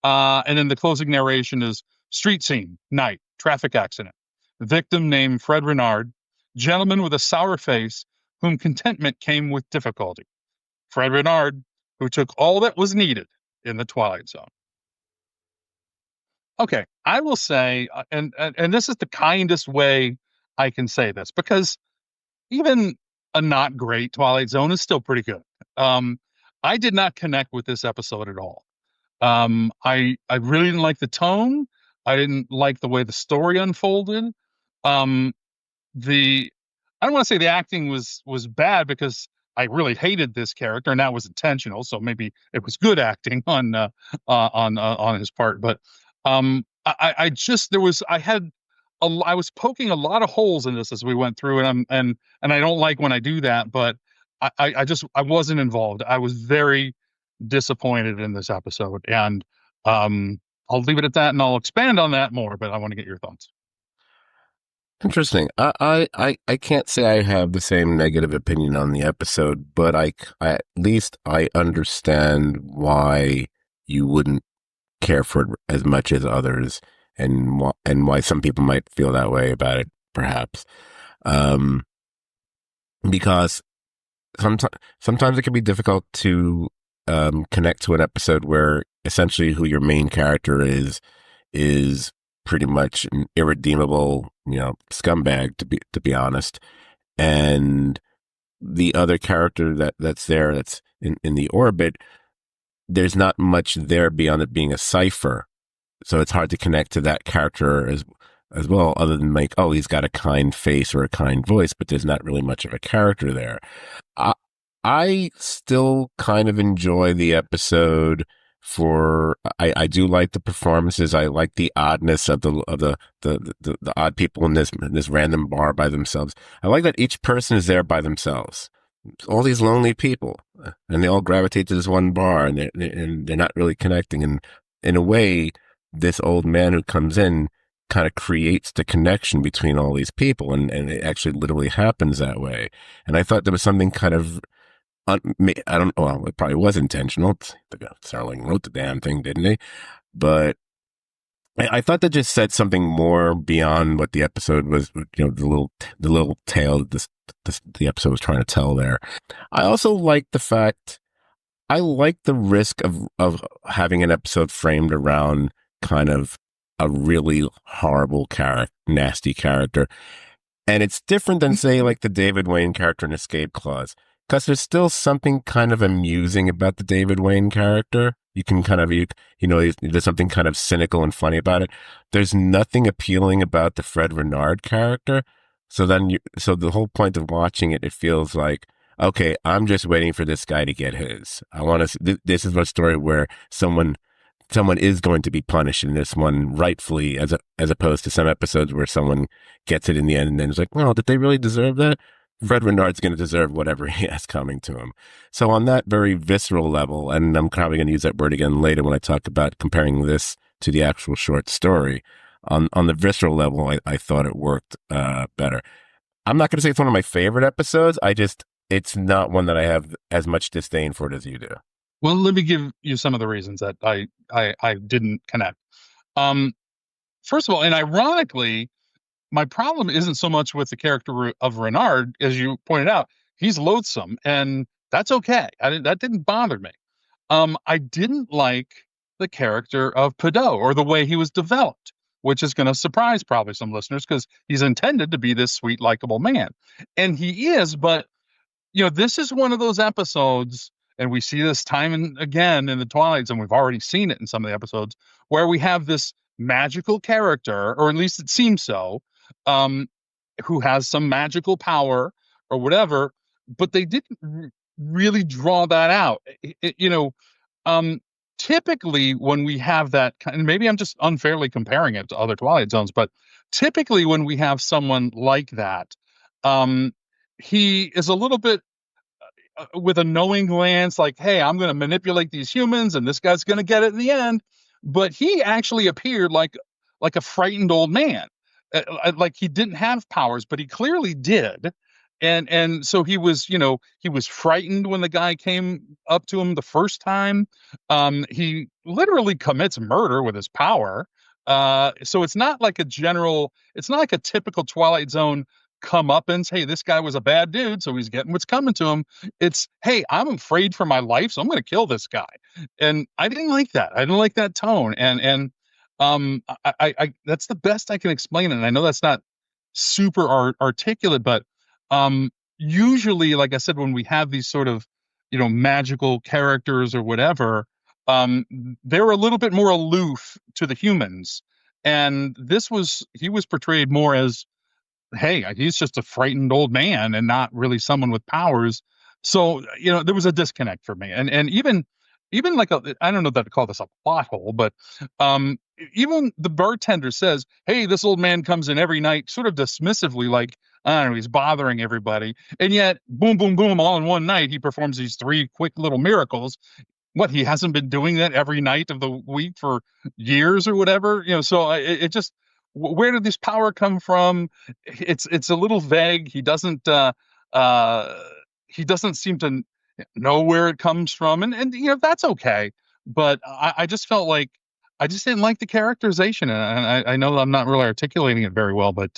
And then the closing narration is street scene, night, traffic accident. Victim named Fred Renard, gentleman with a sour face, whom contentment came with difficulty. Fred Renard, who took all that was needed in the Twilight Zone. Okay, I will say, and this is the kindest way I can say this, because even a not great Twilight Zone is still pretty good. I did not connect with this episode at all. I really didn't like the tone. I didn't like the way the story unfolded. I don't want to say the acting was bad, because I really hated this character, and that was intentional. So maybe it was good acting on his part. But I was poking a lot of holes in this as we went through, and I don't like when I do that. But I wasn't involved. I was very disappointed in this episode, and I'll leave it at that, and I'll expand on that more. But I want to get your thoughts. Interesting. I can't say I have the same negative opinion on the episode, but at least I understand why you wouldn't care for it as much as others, and why some people might feel that way about it, perhaps. Because sometimes it can be difficult to connect to an episode where essentially who your main character is pretty much an irredeemable, scumbag, to be honest, and the other character that's in the orbit, there's not much there beyond it being a cipher, so it's hard to connect to that character as well, other than like, oh, he's got a kind face or a kind voice, but there's not really much of a character there. I still kind of enjoy the episode. I do like the performances. I like the oddness of the odd people in this random bar by themselves. I like that each person is there by themselves. All these lonely people, and they all gravitate to this one bar, and they're not really connecting. And in a way, this old man who comes in kind of creates the connection between all these people, and it actually literally happens that way. And I thought there was something kind of, I don't know, well, it probably was intentional. Starling wrote the damn thing, didn't he? But I thought that just said something more beyond what the episode was, the little tale that the episode was trying to tell there. I also like the fact, I like the risk of having an episode framed around kind of a really horrible nasty character. And it's different than, say, like the David Wayne character in Escape Clause, because there's still something kind of amusing about the David Wayne character. You can kind of, there's something kind of cynical and funny about it. There's nothing appealing about the Fred Renard character. So the whole point of watching it feels like, okay, I'm just waiting for this guy to get his. I want to. This is a story where someone is going to be punished in this one rightfully, as opposed to some episodes where someone gets it in the end and then it's like, well, did they really deserve that? Fred Renard's going to deserve whatever he has coming to him. So on that very visceral level, and I'm probably going to use that word again later when I talk about comparing this to the actual short story, on the visceral level, I thought it worked better. I'm not going to say it's one of my favorite episodes. It's not one that I have as much disdain for it as you do. Well, let me give you some of the reasons that I didn't connect. First of all, and ironically, my problem isn't so much with the character of Renard, as you pointed out. He's loathsome, and that's okay. That didn't bother me. I didn't like the character of Pedot, or the way he was developed, which is going to surprise probably some listeners, because he's intended to be this sweet, likable man, and he is. But this is one of those episodes, and we see this time and again in the Twilight Zone. We've already seen it in some of the episodes where we have this magical character, or at least it seems so, who has some magical power or whatever, but they didn't really draw that out. Typically when we have that kind, and maybe I'm just unfairly comparing it to other Twilight Zones, but typically when we have someone like that, he is a little bit with a knowing glance, like, hey, I'm going to manipulate these humans and this guy's going to get it in the end. But he actually appeared like a frightened old man. Like he didn't have powers, but he clearly did. And so he was frightened when the guy came up to him the first time. He literally commits murder with his power. So it's not like a typical Twilight Zone comeuppance. Hey, this guy was a bad dude, so he's getting what's coming to him. It's, hey, I'm afraid for my life, so I'm going to kill this guy. And I didn't like that. I didn't like that tone. And I that's the best I can explain it. And I know that's not super articulate, but usually, like I said, when we have these sort of magical characters or whatever, they're a little bit more aloof to the humans, and he was portrayed more as, hey, he's just a frightened old man and not really someone with powers. So there was a disconnect for me, and even like I don't know that to call this a plot hole, but even the bartender says, hey, this old man comes in every night, sort of dismissively, like, I don't know, he's bothering everybody, and yet boom boom boom, all in one night he performs these 3 quick little miracles. what, he hasn't been doing that every night of the week for years or whatever, so it just, where did this power come from? It's a little vague. Uh he doesn't seem to know where it comes from, and that's okay, but I just felt like I just didn't like the characterization, and I know I'm not really articulating it very well, but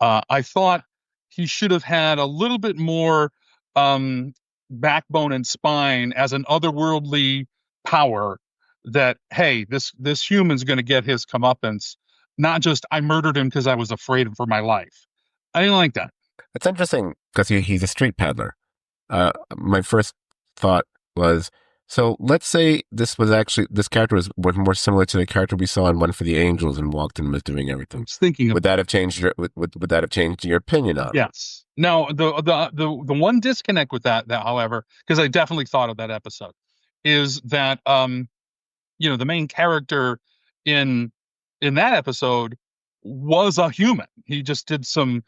I thought he should have had a little bit more um backbone and spine as an otherworldly power, that, hey, this human's going to get his comeuppance, not just I murdered him because I was afraid for my life. I didn't like that. It's interesting because he's a street peddler. My first thought was, so let's say this character was more similar to the character we saw in One for the Angels and walked in and was doing I everything. was thinking of Would that have changed would that have changed your opinion on it? Yes. Now, the one disconnect with that, however, because I definitely thought of that episode, is that the main character in that episode was a human. He just did some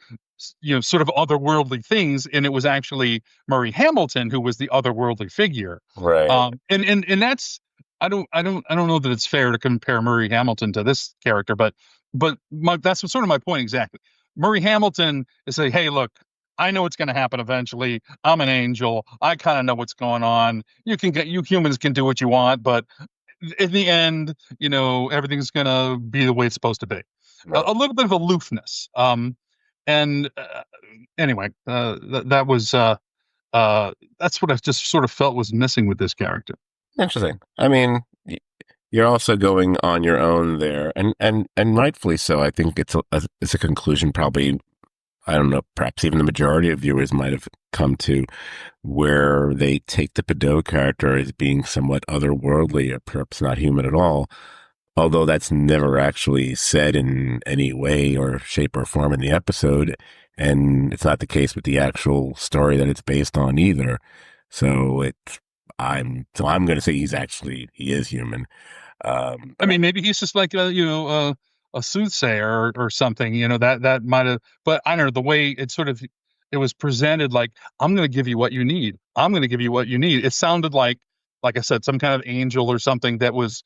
sort of otherworldly things, and it was actually Murray Hamilton who was the otherworldly figure. Right. And that's, I don't know that it's fair to compare Murray Hamilton to this character, but that's sort of my point exactly. Murray Hamilton is saying, hey, look, I know it's going to happen eventually. I'm an angel. I kind of know what's going on. You humans can do what you want, but in the end, everything's going to be the way it's supposed to be. Right. A little bit of aloofness. And anyway, that was that's what I just sort of felt was missing with this character. Interesting. I mean, you're also going on your own there, and rightfully so. I think it's a conclusion probably, I don't know, perhaps even the majority of viewers might have come to, where they take the Pedot character as being somewhat otherworldly or perhaps not human at all, although that's never actually said in any way or shape or form in the episode, and it's not the case with the actual story that it's based on either. So I'm going to say he is human. I mean, maybe he's just like a soothsayer or something. That might have. But I don't know, the way it was presented, like, I'm going to give you what you need. I'm going to give you what you need. It sounded like I said, some kind of angel or something that was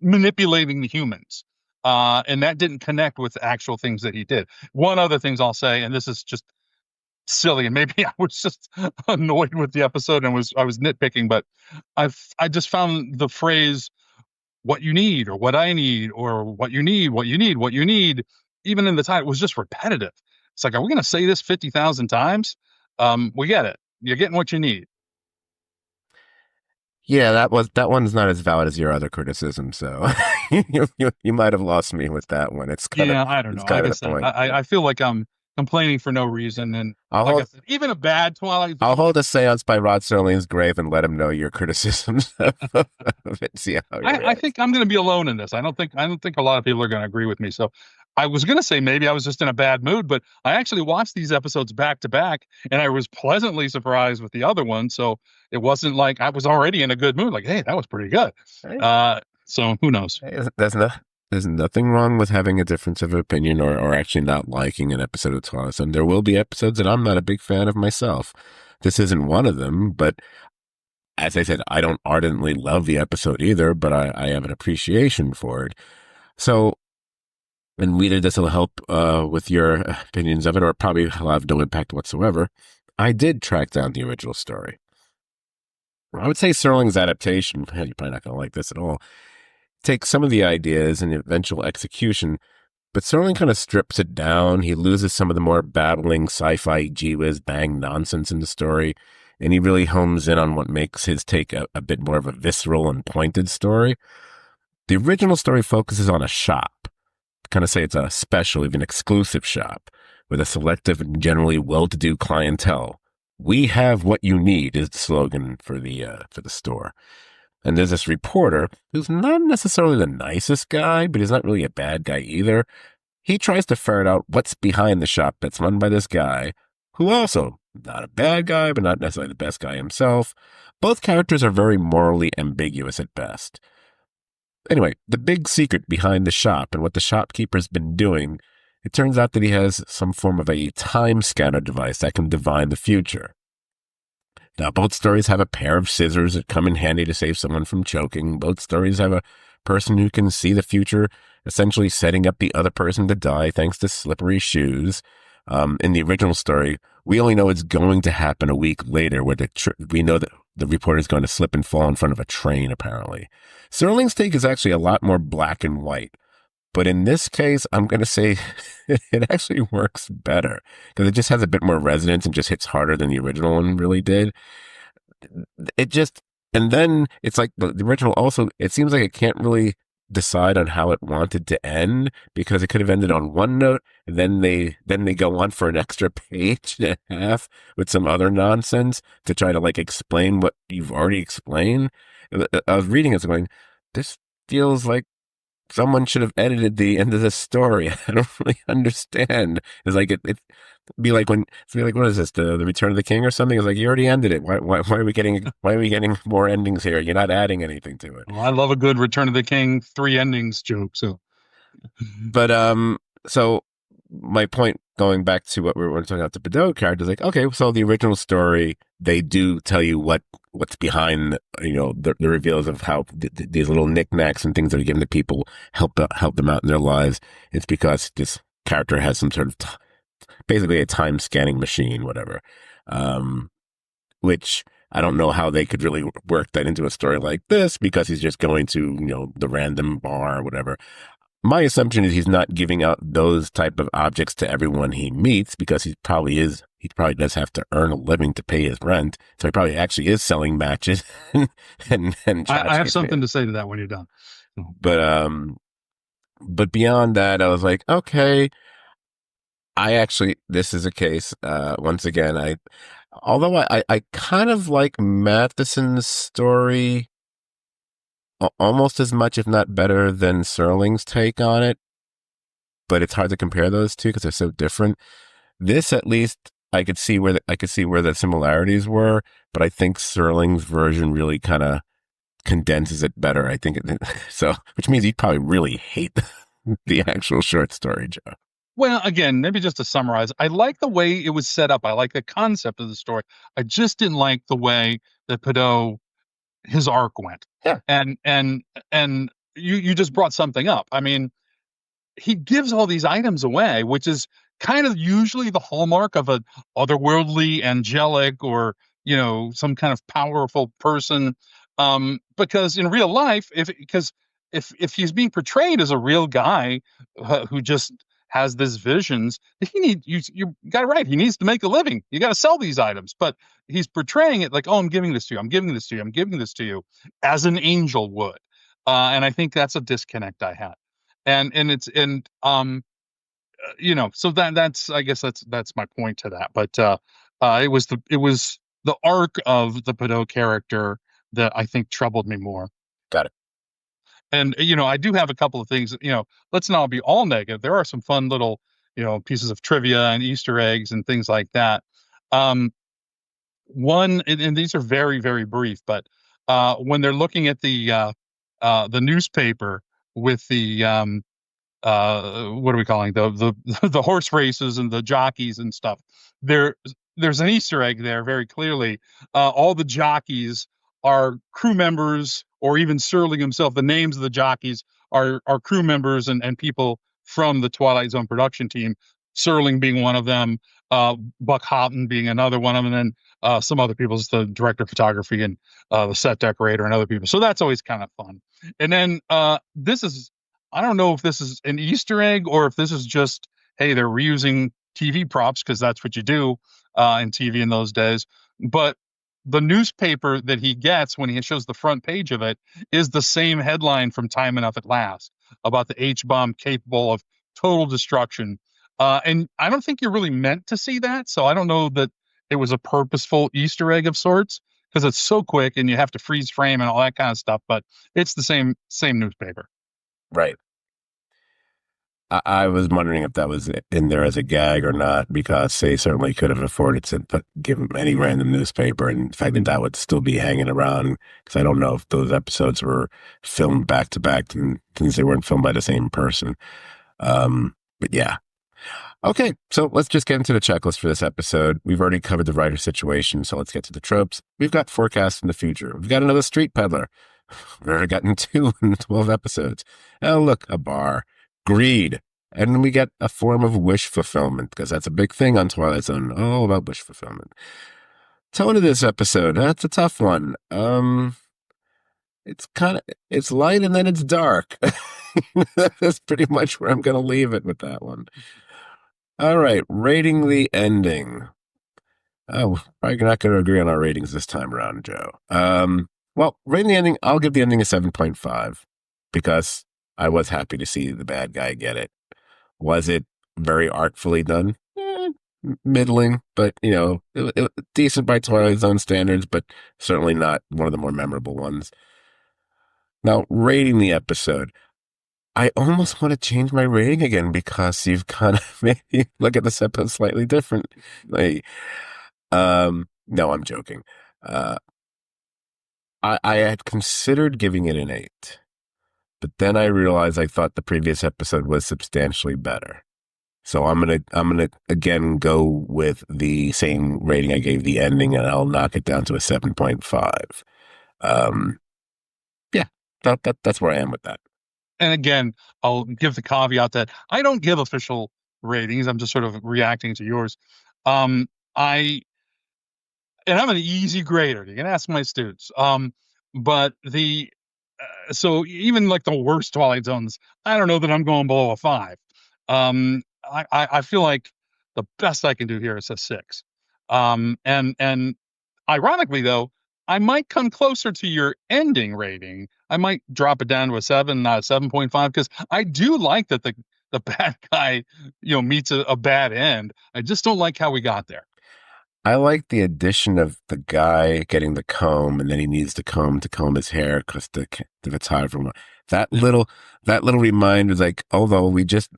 manipulating the humans, and that didn't connect with the actual things that he did. One other things I'll say, and this is just silly, and maybe I was just annoyed with the episode and I was nitpicking, but I just found the phrase "what you need" or "what I need" or "what you need," "what you need," "what you need," even in the title, was just repetitive. It's like, are we going to say this 50,000 times? We get it. You're getting what you need. Yeah, that one's not as valid as your other criticism. So you might have lost me with that one. It's kind of, I don't know. it's kind Like I of the said, point. I feel like I'm complaining for no reason, and like I said, even a bad Twilight Zone. I'll hold a seance by Rod Serling's grave and let him know your criticisms of it. See how I think I'm going to be alone in this. I don't think a lot of people are going to agree with me. So I was going to say maybe I was just in a bad mood, but I actually watched these episodes back to back, and I was pleasantly surprised with the other one. So it wasn't like I was already in a good mood. Like, hey, that was pretty good. So who knows? There's nothing wrong with having a difference of opinion or actually not liking an episode of Twilight Zone. There will be episodes that I'm not a big fan of myself. This isn't one of them, but as I said, I don't ardently love the episode either, but I have an appreciation for it. So, and either this will help with your opinions of it, or probably will have no impact whatsoever. I did track down the original story. I would say Serling's adaptation, you're probably not going to like this at all, takes some of the ideas and eventual execution, but Serling kind of strips it down. He loses some of the more battling sci-fi gee-whiz bang nonsense in the story, and he really homes in on what makes his take a bit more of a visceral and pointed story. The original story focuses on a shop. Kind of say it's a special, even exclusive shop with a selective and generally well-to-do clientele. We have what you need is the slogan for the store. And there's this reporter who's not necessarily the nicest guy, but he's not really a bad guy either. He tries to ferret out what's behind the shop that's run by this guy, who also not a bad guy, but not necessarily the best guy himself. Both characters are very morally ambiguous at best. Anyway, the big secret behind the shop and what the shopkeeper's been doing, it turns out that he has some form of a time scanner device that can divine the future. Now, both stories have a pair of scissors that come in handy to save someone from choking. Both stories have a person who can see the future, essentially setting up the other person to die thanks to slippery shoes. In the original story, we only know it's going to happen a week later, where we know that the reporter is going to slip and fall in front of a train, apparently. Serling's take is actually a lot more black and white. But in this case, I'm going to say it actually works better because it just has a bit more resonance and just hits harder than the original one really did. And then it's like the original also, it seems like it can't really decide on how it wanted to end because it could have ended on one note and then they go on for an extra page and a half with some other nonsense to try to like explain what you've already explained. I was reading it going, this feels like someone should have edited the end of the story. I don't really understand. It's like it'd be like what is this? The Return of the King or something? It's like you already ended it. Why are we getting more endings here? You're not adding anything to it. Well, I love a good Return of the King 3 endings joke. So, but so my point, going back to what we were talking about the Bedeau character, is like, okay, so the original story, they do tell you what's behind, the reveals of how these little knickknacks and things that are given to people help them out in their lives. It's because this character has some sort of basically a time scanning machine, whatever, which I don't know how they could really work that into a story like this because he's just going to, the random bar or whatever. My assumption is he's not giving out those type of objects to everyone he meets because he probably does have to earn a living to pay his rent. So he probably actually is selling matches and I have something to say to that when you're done. But beyond that, I was like, okay, this is a case, once again, although I kind of like Matheson's story almost as much, if not better, than Serling's take on it. But it's hard to compare those two because they're so different. This, at least, I could see where the similarities were, but I think Serling's version really kind of condenses it better. I think so, which means you probably really hate the actual short story, Joe. Well, again, maybe just to summarize, I like the way it was set up. I like the concept of the story. I just didn't like the way that Bedeau, his arc went. Yeah. And you just brought something up. I mean, he gives all these items away, which is kind of usually the hallmark of a otherworldly, angelic, or some kind of powerful person. Because in real life, if he's being portrayed as a real guy who just has these visions, you got it right. He needs to make a living. You got to sell these items, but he's portraying it like, oh, I'm giving this to you. I'm giving this to you. I'm giving this to you, as an angel would. And I think that's a disconnect I had. So that's, I guess that's my point to that. But it was the arc of the Bedeau character that I think troubled me more. Got it. And, I do have a couple of things, let's not be all negative. There are some fun little, pieces of trivia and Easter eggs and things like that. One, and these are very, very brief, but when they're looking at the newspaper with the, what are we calling the horse races and the jockeys and stuff, there's an Easter egg there very clearly. All the jockeys are crew members, or even Serling himself. The names of the jockeys are crew members and people from the Twilight Zone production team. Serling being one of them, Buck Houghton being another one of them, and then some other people, the director of photography and the set decorator and other people. So that's always kind of fun. And then this is, I don't know if this is an Easter egg or if this is just, hey, they're reusing TV props because that's what you do in TV in those days. But the newspaper that he gets when he shows the front page of it is the same headline from Time Enough at Last about the H-bomb capable of total destruction. And I don't think you're really meant to see that. So I don't know that it was a purposeful Easter egg of sorts because it's so quick and you have to freeze frame and all that kind of stuff. But it's the same newspaper. Right. I was wondering if that was in there as a gag or not, because they certainly could have afforded to give him any random newspaper. And in fact, that would still be hanging around, because I don't know if those episodes were filmed back to back since they weren't filmed by the same person. But yeah. Okay, so let's just get into the checklist for this episode. We've already covered the writer situation, so let's get to the tropes. We've got forecasts in the future. We've got another street peddler. We've already gotten 2 in the 12 episodes. Oh, look, a bar. Greed. And then we get a form of wish fulfillment, because that's a big thing on Twilight Zone, all about wish fulfillment. Tone of this episode, that's a tough one. It's light and then it's dark. That's pretty much where I'm going to leave it with that one. All right, rating the ending. Oh, probably not going to agree on our ratings this time around, Joe. Well, rating the ending, I'll give the ending a 7.5 because I was happy to see the bad guy get it. Was it very artfully done? Middling, but, it decent by Twilight Zone standards, but certainly not one of the more memorable ones. Now, rating the episode. I almost want to change my rating again because you've kind of made me look at this episode slightly differently. No, I'm joking. I had considered giving it an 8, but then I realized I thought the previous episode was substantially better. So I'm gonna again go with the same rating I gave the ending, and I'll knock it down to a 7.5. Yeah, that's where I am with that. And again, I'll give the caveat that I don't give official ratings. I'm just sort of reacting to yours. I'm an easy grader. You can ask my students. But so even like the worst Twilight Zones, I don't know that I'm going below a 5. I feel like the best I can do here is a 6. And ironically though, I might come closer to your ending rating. I might drop it down to a 7, not a 7.5, because I do like that the bad guy, meets a bad end. I just don't like how we got there. I like the addition of the guy getting the comb, and then he needs the comb to comb his hair because the photographer. That little reminder is like, although we just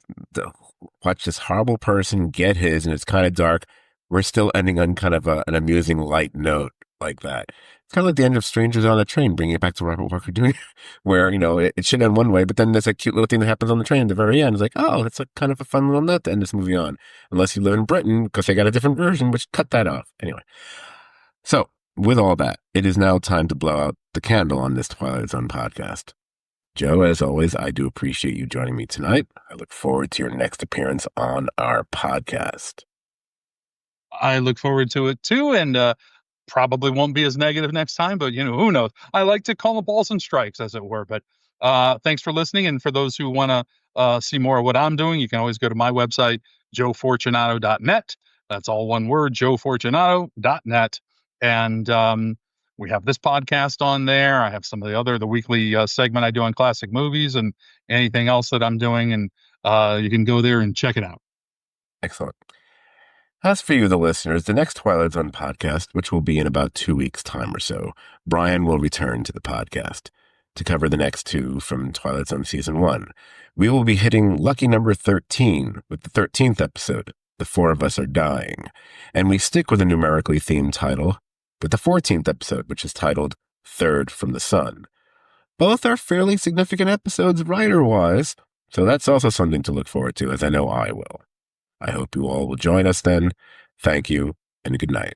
watch this horrible person get his, and it's kind of dark, we're still ending on kind of an amusing light note like that. It's kind of like the end of Strangers on a Train, bringing it back to Robert Walker Jr., where, it should end one way, but then there's a cute little thing that happens on the train at the very end. It's like, oh, that's kind of a fun little note to end this movie on. Unless you live in Britain, because they got a different version, which cut that off. Anyway. So, with all that, it is now time to blow out the candle on this Twilight Zone podcast. Joe, as always, I do appreciate you joining me tonight. I look forward to your next appearance on our podcast. I look forward to it too, and probably won't be as negative next time, but who knows? I like to call the balls and strikes, as it were. But thanks for listening, and for those who want to see more of what I'm doing, you can always go to my website, joefortunato.net. That's all one word, joefortunato.net. And we have this podcast on there. I have some of the weekly segment I do on classic movies and anything else that I'm doing, and you can go there and check it out. Excellent. As for you, the listeners, the next Twilight Zone podcast, which will be in about 2 weeks' time or so, Brian will return to the podcast to cover the next 2 from Twilight Zone Season 1. We will be hitting lucky number 13 with the 13th episode, The 4 of Us Are Dying. And we stick with a numerically themed title with the 14th episode, which is titled Third from the Sun. Both are fairly significant episodes writer-wise, so that's also something to look forward to, as I know I will. I hope you all will join us then. Thank you, and good night.